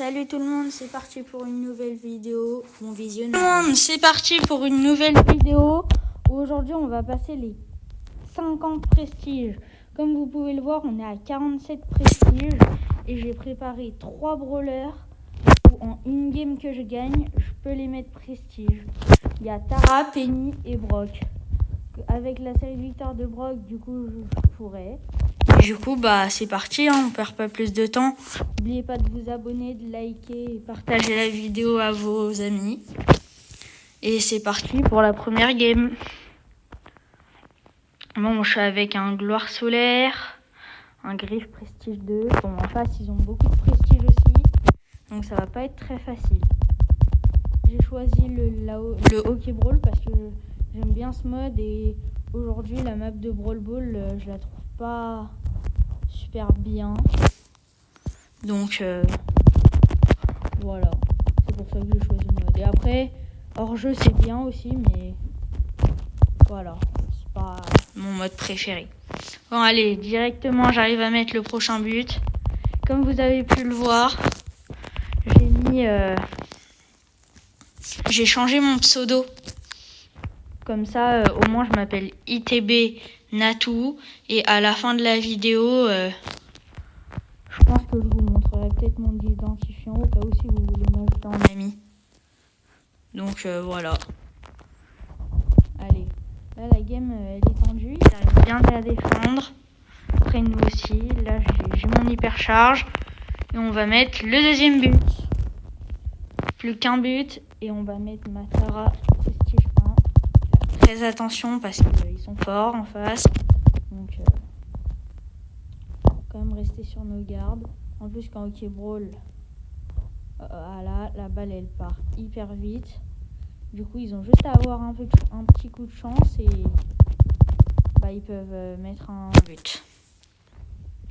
Salut tout le monde, c'est parti pour une nouvelle vidéo. Bon visionnage. C'est parti pour une nouvelle vidéo. Aujourd'hui, on va passer les 50 prestiges. Comme vous pouvez le voir, on est à 47 prestiges. Et j'ai préparé 3 brawlers. En une game que je gagne, je peux les mettre prestige. Il y a Tara, Penny et Brock. Avec la série de victoires de Brock, du coup, je pourrais. Du coup, c'est parti, on perd pas plus de temps. N'oubliez pas de vous abonner, de liker et partager la vidéo à vos amis. Et c'est parti pour la première game. Bon, je suis avec un gloire solaire, un griffe prestige 2. Bon, en face, ils ont beaucoup de prestige aussi, donc ça va pas être très facile. J'ai choisi le Hockey Brawl parce que j'aime bien ce mode et aujourd'hui, la map de Brawl Ball, je la trouve pas super bien. Donc voilà, c'est pour ça que j'ai choisi le mode. Et après, hors jeu c'est bien aussi, mais voilà, c'est pas mon mode préféré. Bon allez, directement j'arrive à mettre le prochain but. Comme vous avez pu le voir, j'ai changé mon pseudo. Comme ça, au moins je m'appelle ITB Natou. Et à la fin de la vidéo, je pense que je vous montrerai peut-être mon identifiant au cas où si vous voulez m'ajouter en ami. Donc voilà. Allez, là la game elle est tendue, il arrive bien à la défendre. Après nous aussi, là j'ai mon hypercharge. Et on va mettre le deuxième but. Plus qu'un but et on va mettre ma Tara prestige 1. Faire très attention parce qu'ils sont forts en face. Donc quand même rester sur nos gardes. En plus quand Hockey Brawl, la balle elle part hyper vite. Du coup ils ont juste à avoir un petit coup de chance et ils peuvent mettre un but.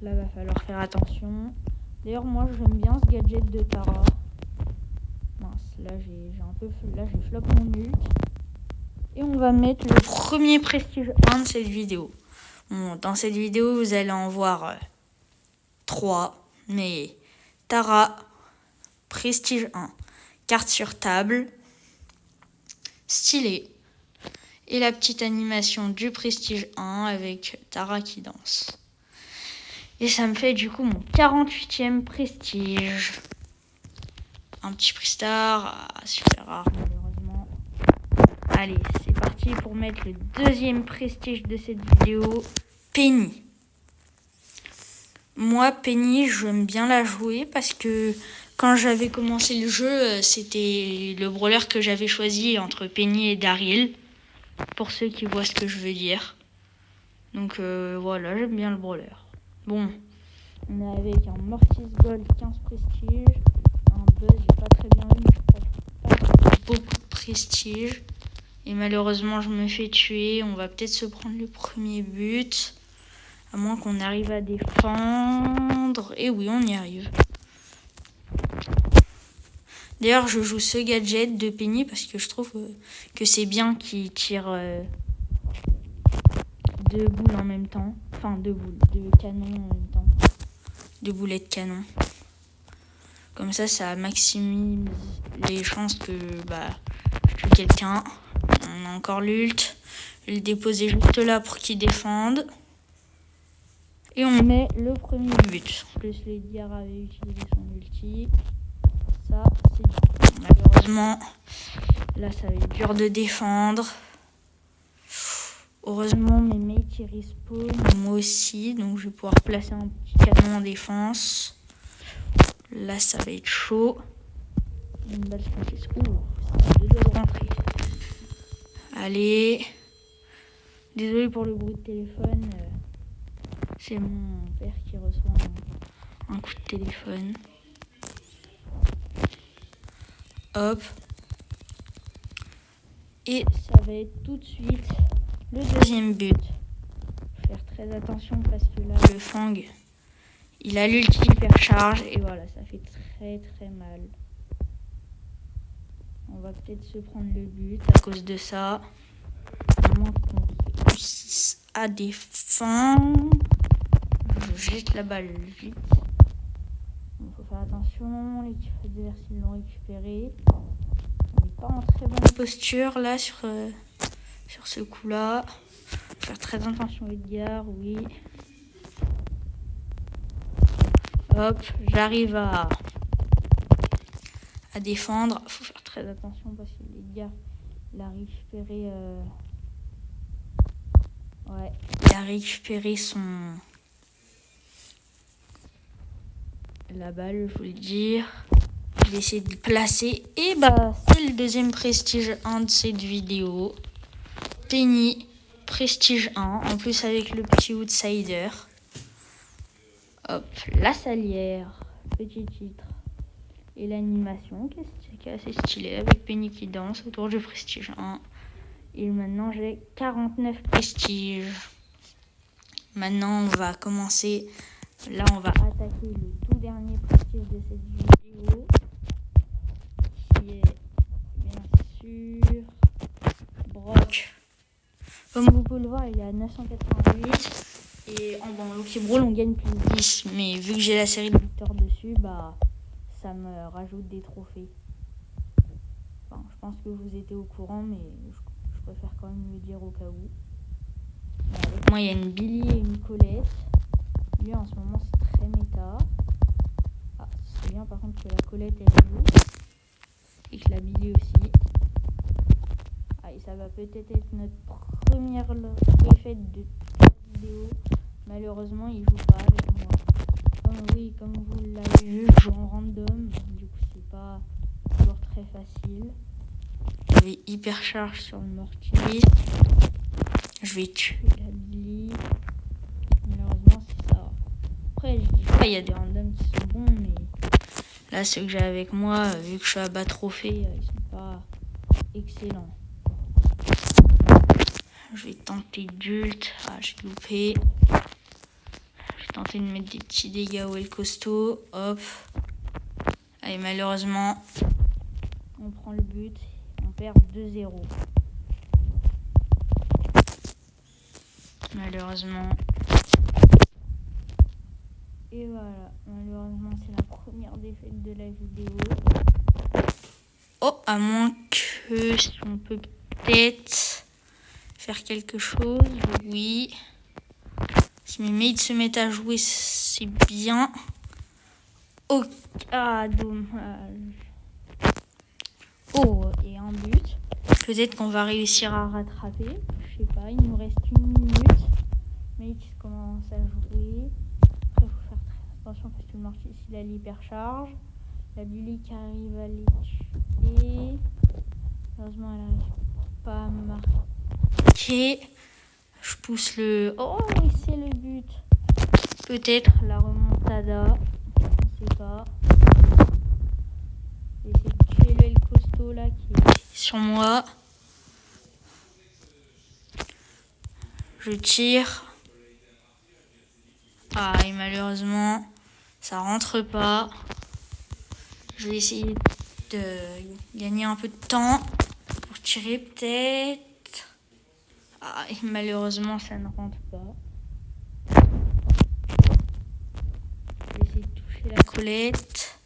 Là va falloir faire attention. D'ailleurs moi j'aime bien ce gadget de Tara. Mince, là j'ai flop mon ult. Et on va mettre le premier prestige 1 de cette vidéo. Bon, dans cette vidéo vous allez en voir 3, mais Tara, prestige 1, carte sur table, stylé, et la petite animation du prestige 1 avec Tara qui danse. Et ça me fait du coup mon 48e prestige. Un petit Pristar, super rare malheureusement. Allez, c'est parti pour mettre le deuxième prestige de cette vidéo, Penny. Moi, Penny, j'aime bien la jouer parce que quand j'avais commencé le jeu, c'était le brawler que j'avais choisi entre Penny et Daryl. Pour ceux qui voient ce que je veux dire. Donc voilà, j'aime bien le brawler. Bon, on est avec un Mortis Gold 15 prestige. Un Buzz, j'ai pas très bien vu, mais je crois pas beaucoup de prestige. Et malheureusement, je me fais tuer. On va peut-être se prendre le premier but. À moins qu'on arrive à défendre. Et oui, on y arrive. D'ailleurs, je joue ce gadget de Penny parce que je trouve que c'est bien qu'il tire 2 boules en même temps. Enfin, 2 canons en même temps. 2 boulets de canon. Comme ça maximise les chances que je tue quelqu'un. On a encore l'ult. Je vais le déposer juste là pour qu'il défende. Et on met le premier but. En plus, les Diar avait utilisé son ulti. Ça, c'est dur. Malheureusement, là, ça va être dur de défendre. Heureusement, mes mates ils respawn. Moi aussi, donc je vais pouvoir placer un petit canon en défense. Là, ça va être chaud. Une balle spéciale. Ça va 2 doigts de rentrer. Allez. Désolé pour le bruit de téléphone. C'est mon père qui reçoit un coup de téléphone. Hop. Et ça va être tout de suite le deuxième but. Faire très attention parce que là, le Fang, il a l'ulti hypercharge. Et voilà, ça fait très très mal. On va peut-être se prendre le but à cause de ça. À moins qu'on réussisse à défendre. Je jette la balle vite. Il faut faire attention. L'équipe adverse, ils l'ont récupéré. On n'est pas en très bonne posture là sur ce coup-là. Faire très attention Edgar, oui. Hop, j'arrive à défendre. Faut faire très attention parce que Edgar, il a récupéré... Ouais, il a récupéré la balle, je voulais dire. Je vais essayer de le placer. Et bah, c'est le deuxième prestige 1 de cette vidéo. Penny, prestige 1. En plus avec le petit outsider. Hop, la salière. Petit titre. Et l'animation qui est assez stylée avec Penny qui danse autour du prestige 1. Et maintenant j'ai 49 prestiges. Maintenant on va commencer. Là on va attaquer le tout dernier prestige de cette vidéo. Qui est bien sûr Brock. Comme vous pouvez le voir, il est à 988. Et en Lucky Brawl on gagne plus 10. Mais vu que j'ai la série de victoires dessus, bah ça me rajoute des trophées. Enfin, je pense que vous étiez au courant, mais je préfère quand même le dire au cas où. Avec moi, il y a une Billy et une Colette. Lui, en ce moment, c'est très méta. Ah, c'est bien par contre que la Colette, elle joue. Et que la Billy aussi. Ah, et ça va peut-être être notre première défaite de cette vidéo. Malheureusement, il joue pas avec moi. Comme vous l'avez vu, je joue en random. Du coup, c'est pas toujours très facile. Je vais hyper charge sur le mortier. Je vais tuer la Billy. Malheureusement, c'est ça. Après, je dis pas, il y a des randoms qui sont bons, mais là, ceux que j'ai avec moi, vu que je suis à bas trophée, ils sont pas excellents. Je vais tenter d'ult. Ah, j'ai loupé. Je vais tenter de mettre des petits dégâts au El Costaud. Hop. Allez, malheureusement, on prend le but. On perd 2-0. Malheureusement. Et voilà. Malheureusement, c'est la première défaite de la vidéo. Oh, à moins que on peut peut-être faire quelque chose. Oui. Si mes mates se mettent à jouer, c'est bien. Oh, ah, dommage. Oh, et un but. Peut-être qu'on va réussir à rattraper. Je sais pas, il nous reste 1 minute. Mates commence à jouer. Après, il faut faire très attention parce que le mortier, s'il a l'hypercharge. La Billy qui arrive à les tuer. Heureusement, elle n'arrive pas à me marquer. Je pousse le... Oh, oui, c'est le but. Peut-être la remontada. On ne sait pas. J'ai essayé de tuer le El Costaud là qui est sur moi. Je tire. Ah, et malheureusement, ça rentre pas. Je vais essayer de gagner un peu de temps pour tirer peut-être. Ah, et malheureusement, ça ne rentre pas. Je vais essayer de toucher la Colette.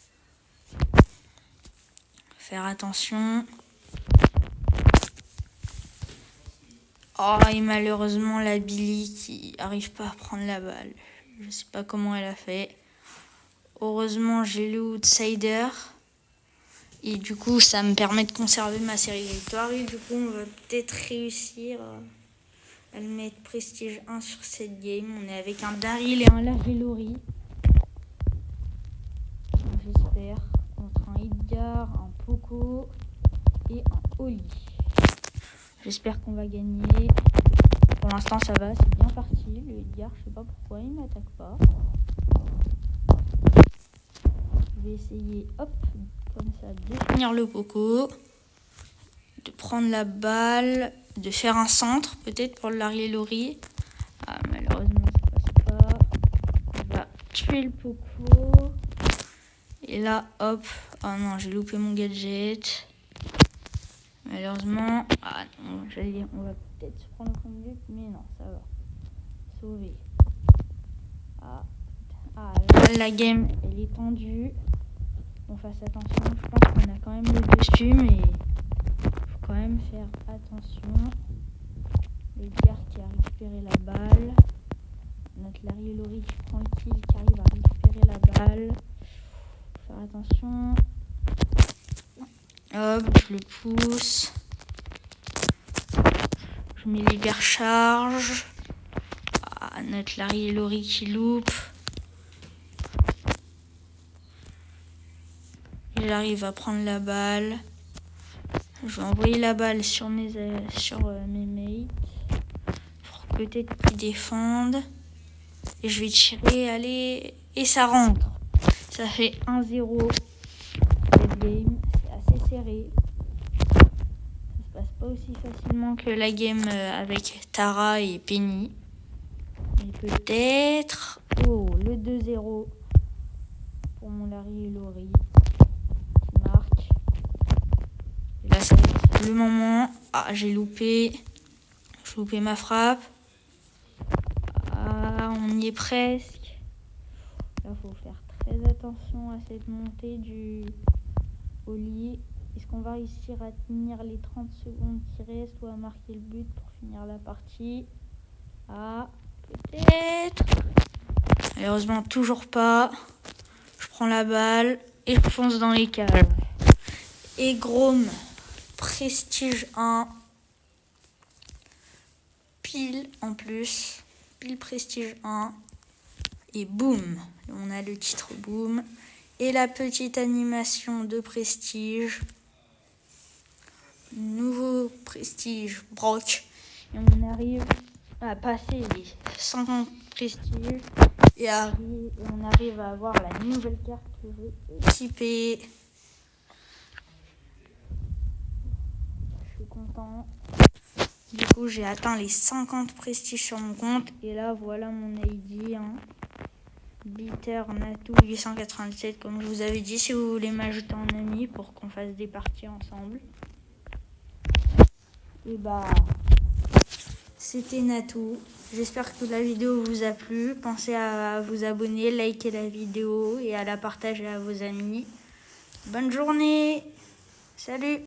Faire attention. Oh, et malheureusement, la Billy qui arrive pas à prendre la balle. Je sais pas comment elle a fait. Heureusement, j'ai le outsider. Et du coup, ça me permet de conserver ma série de victoires. Et du coup, on va peut-être réussir à le mettre prestige 1 sur cette game. On est avec un Daryl et un Larry Laurie. J'espère. Contre un Edgar, un Poco et un Oli. J'espère qu'on va gagner. Pour l'instant, ça va. C'est bien parti. Le Edgar, je sais pas pourquoi il m'attaque pas. Je vais essayer, hop, comme ça, de finir le Poco, de prendre la balle, de faire un centre, peut-être pour le Larry Laurie. Ah, malheureusement, ça passe pas. On va tuer le Poco. Et là, hop. Oh non, j'ai loupé mon gadget. Malheureusement. Ah non, j'allais dire, on va peut-être se prendre le premier but, mais non, ça va. Sauvé. Ah, là, la game, elle est tendue. qu'on fasse attention. Je pense qu'on a quand même le dessus, mais faut quand même faire attention. Le Gare qui a récupéré la balle. Notre Larry Laurie qui prend le kill, qui arrive à récupérer la balle. Faut faire attention. Hop, je le pousse. Je mets l'hypercharge. Ah, notre Larry Laurie qui loupe. J'arrive à prendre la balle. Je vais envoyer la balle sur mes mates. Pour peut-être qu'ils défendent. Et je vais tirer, allez. Et ça rentre. Ça fait 1-0. Cette game, c'est assez serré. Ça se passe pas aussi facilement que la game avec Tara et Penny. Mais peut-être. Oh, le 2-0 pour mon Larry et Laurie qui marque. Et là, ça va être le moment. Ah, j'ai loupé. J'ai loupé ma frappe. Ah, on y est presque. Là, il faut faire très attention à cette montée au lit. Est-ce qu'on va réussir à tenir les 30 secondes qui restent ou à marquer le but pour finir la partie? Ah, peut-être. Malheureusement, toujours pas. Je prends la balle et je fonce dans les cages. Et Grom, Prestige 1. Pile en plus. Pile Prestige 1. Et boum, on a le titre boum. Et la petite animation de Prestige. Nouveau Prestige Brock. Et on arrive à passer les 50 prestiges. Et on arrive à avoir la nouvelle carte que je vais équiper. Je suis content. Du coup, j'ai atteint les 50 prestiges sur mon compte. Et là, voilà mon ID. Bitter Natou 887, comme je vous avais dit, si vous voulez m'ajouter en ami pour qu'on fasse des parties ensemble. Et bah, c'était Natou. J'espère que la vidéo vous a plu. Pensez à vous abonner, liker la vidéo et à la partager à vos amis. Bonne journée. Salut.